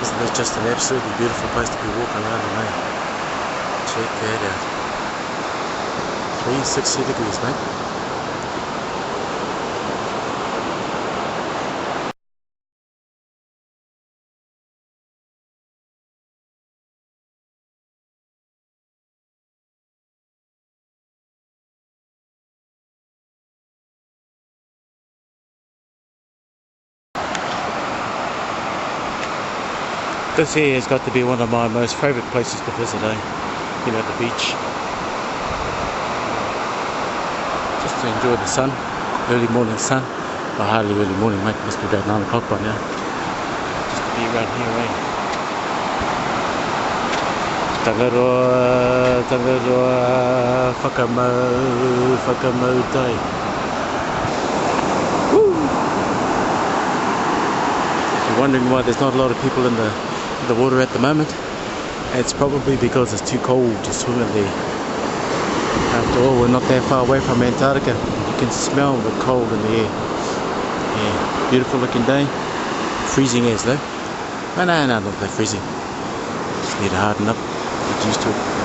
Isn't that just an absolutely beautiful place to be walking around in, eh? Check that out. 360 degrees, mate. This here has got to be one of my most favourite places to visit, eh? You know, the beach. Just to enjoy the sun, early morning sun. Well, hardly early morning, mate, must be about 9 o'clock by now. Just to be around here, eh? Tangaroa, whakamau tai. Woo! If you're wondering why there's not a lot of people in the water at the moment, it's probably because it's too cold to swim in there. After all, we're not that far away from Antarctica. You can smell the cold in the air. Yeah, beautiful looking day. Freezing as though. Oh, no, not that freezing. Just need to harden up, get used to it.